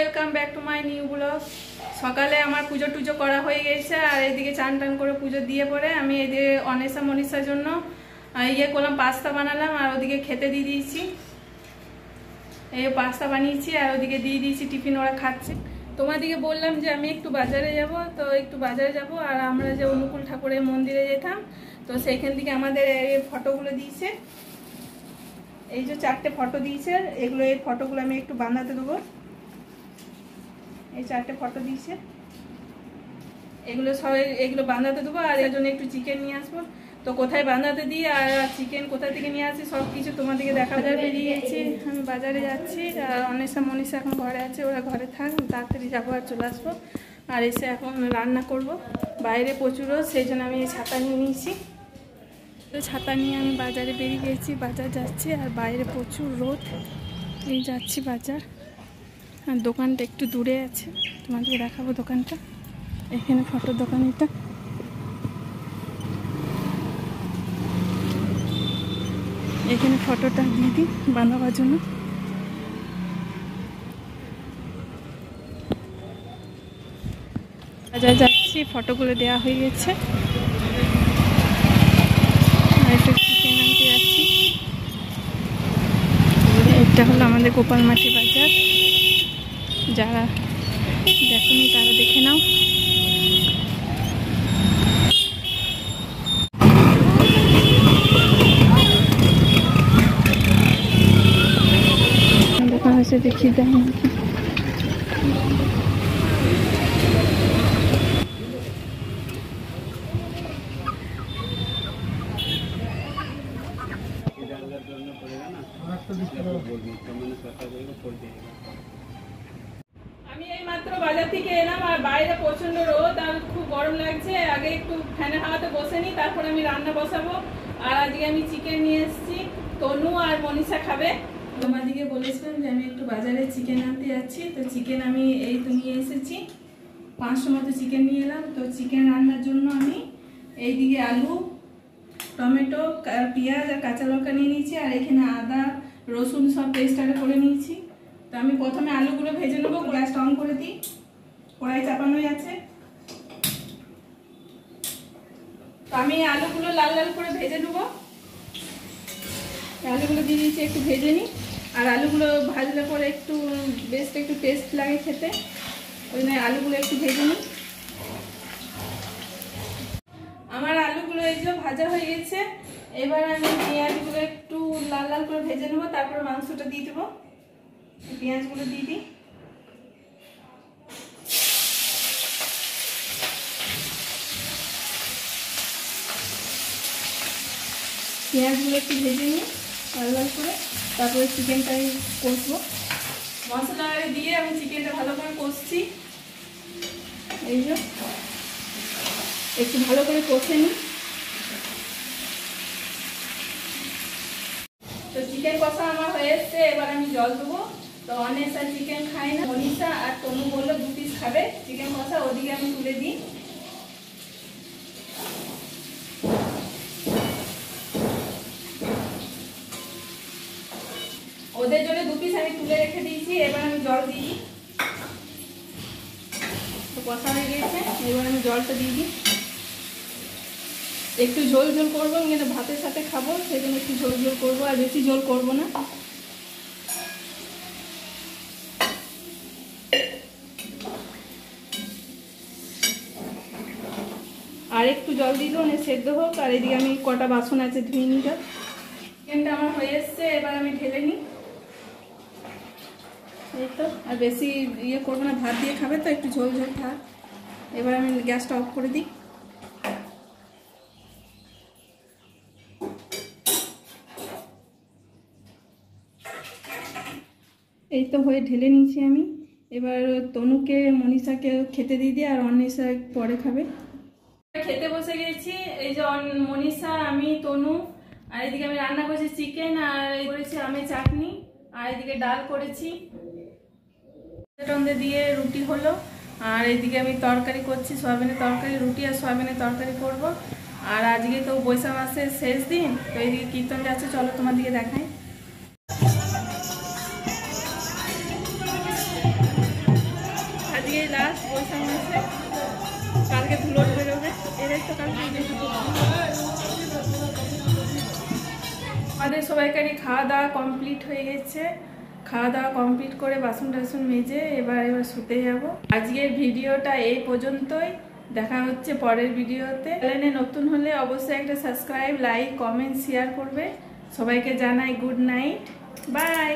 Welcome back to my new blog. সকালে আমার পুজো টুজো করা হয়ে গেছে, আর এদিকে চান টান করে পুজো দিয়ে পরে আমি এদিকে অনেসা মনীষার জন্য করলাম, পাস্তা বানালাম আর ওদিকে খেতে দিয়ে দিয়েছি। এই পাস্তা বানিয়েছি আর ওদিকে দিয়ে দিয়েছি টিফিন, ওরা খাচ্ছে। তোমাদিকে বললাম যে আমি একটু বাজারে যাব, তো একটু বাজারে যাব। আর আমরা যে অনুকূল ঠাকুরের মন্দিরে যেতাম, তো সেইখান থেকে আমাদের এই ফটোগুলো দিয়েছে, এই যে 4টে ফটো দিয়েছে, এগুলো এই ফটোগুলো আমি একটু বানাতে দেবো। এই 4টে ফটো দিয়েছে, এগুলো সবাই এগুলো বাঁধাতে দেবো। আর এর জন্য একটু চিকেন নিয়ে আসবো, তো কোথায় বাঁধাতে দিই আর চিকেন কোথা থেকে নিয়ে আসি সব কিছু তোমাদেরকে দেখা যায়। বেরিয়ে গেছি, আমি বাজারে যাচ্ছি। আর অনেসা মনীষা এখন ঘরে আছে, ওরা ঘরে থাক, তাড়াতাড়ি যাবো আর চলে আসবো। আর এসে এখন রান্না করব। বাইরে প্রচুর রোদ, সেই জন্য আমি এই ছাতা নিয়ে নিয়েছি। তো ছাতা নিয়ে আমি বাজারে বেরিয়ে গেছি, বাজার যাচ্ছি। আর বাইরে প্রচুর রোদ, এই যাচ্ছি বাজার। আর দোকানটা একটু দূরে আছে, তোমাদেরকে দেখাবো দোকানটা। এখানে ফটোর দোকান, এটা এখানে ফটোটা দিয়ে দিই বাঁধাবার জন্য। বাজার যাচ্ছি, ফটোগুলো দেওয়া হয়ে গেছে। চিকেন আনতে যাচ্ছি। এটা হলো আমাদের গোপালমাটি বাজার, যারা দেখোনি তারা দেখে নাও। দোকান আছে, দেখি দাম আমি এই মাত্র বাজার থেকে এলাম, আর বাইরে প্রচন্ড রোদ আর খুব গরম লাগছে। আগে একটু ফ্যানের হাওয়াতে বসে নিই, তারপর আমি রান্না বসাবো। আর আজকে আমি চিকেন নিয়ে এসেছি, তনু আর মনীষা খাবে। তোমাদিকে বলেছিলাম যে আমি একটু বাজারে চিকেন আনতে যাচ্ছি, তো চিকেন আমি এই তো নিয়ে এসেছি। 500 মতো চিকেন নিয়ে এলাম। তো চিকেন রান্নার জন্য আমি এইদিকে আলু, টমেটো, পেঁয়াজ আর কাঁচা লঙ্কা নিয়ে নিয়েছি। আর এখানে আদা রসুন সব পেস্ট করে নিয়েছি। তো আমি প্রথমে আলুগুলো ভেজে নেবো। গ্যাসটা অন করে দিই, কড়াই চাপানোই আছে। তো আমি আলুগুলো লাল লাল করে ভেজে নেবো। আলুগুলো দিয়ে দিয়েছি, একটু ভেজে নিই। আর আলুগুলো ভাজলে পরে একটু বেশ একটু টেস্ট লাগে খেতে, ওই জন্য আলুগুলো একটু ভেজে নিই। আমার আলুগুলো এই যে ভাজা হয়ে গেছে। এবার আমি পেঁয়াজগুলো একটু লাল লাল করে ভেজে নেবো, তারপরে মাংসটা দিয়ে দেবো। পেঁয়াজগুলো দিয়ে দিই। পেঁয়াজগুলো একটু ভেজে নিই লাল লাল করে, তারপরে চিকেনটাই কষবো। মশলা দিয়ে আমি চিকেনটা ভালো করে কষছি। এই যে একটু ভালো করে কষে নিই। তো চিকেন কষা আমার হয়ে এসছে, এবার আমি জল দেবো। তো অনেসা চিকেন খাই না, মনীষা আর তনু বললো 2 পিস খাবে চিকেন কষা, ওদিকে আমি তুলে দিই। ওদের জন্য 2 পিস আমি তুলে রেখে দিয়েছি। এবার আমি জল দিই। তো কষা হয়ে গিয়েছে, এবার আমি জলটা দিয়ে দিই। একটু ঝোল ঝোল করবো, কিন্তু ভাতের সাথে খাবো, সেই জন্য একটু ঝোল ঝোল করবো, আর বেশি ঝোল করবো না। আর একটু জল দিল, সেদ্ধ হোক। আর এদিকে আমি কটা বাসন আছে ধুয়ে নিই। চিকেনটা আমার হয়ে এসছে, এবার আমি ঢেলে নিই। এই তো, আর বেশি করবো না, ভাত দিয়ে খাবে তো, একটু ঝোল ঝোল থাক। এবার আমি গ্যাসটা অফ করে দিই। এই তো হয়ে ঢেলে নিয়েছি আমি। এবার তনুকে মনীষাকে খেতে দিয়ে দিই, আর অন্বেষা পরে খাবে। খেতে বসে গেছি। এই যে মনীষা, আমি, তনু। আর এদিকে আমি রান্না করেছি চিকেন, আর করেছি আমের চাটনি, আর এদিকে ডাল করেছি। টন্দে দিয়ে রুটি হলো। আর এদিকে আমি তরকারি করছি, সয়াবিনের তরকারি, রুটি আর সয়াবিনের তরকারি করব। আর আজকে তো বৈশাখ মাসের শেষ দিন, তো এইদিকে কীর্তন যাচ্ছে, চলো তোমার দিকে দেখাই। আজকে লাস্ট বৈশাখ মাসে, কালকে ধুলোট বেরোবে, এদের তো কালকে আমাদের সবাইকারই খাওয়া দাওয়া কমপ্লিট হয়ে গেছে। খাওয়া দাওয়া কমপ্লিট করে বাসন টাসন মেজে এবার শুতে যাব। আজকের ভিডিওটা এই পর্যন্তই, দেখা হচ্ছে পরের ভিডিওতে। চ্যানেলে নতুন হলে অবশ্যই একটা সাবস্ক্রাইব, লাইক, কমেন্ট, শেয়ার করবে। সবাইকে জানাই গুড নাইট, বাই।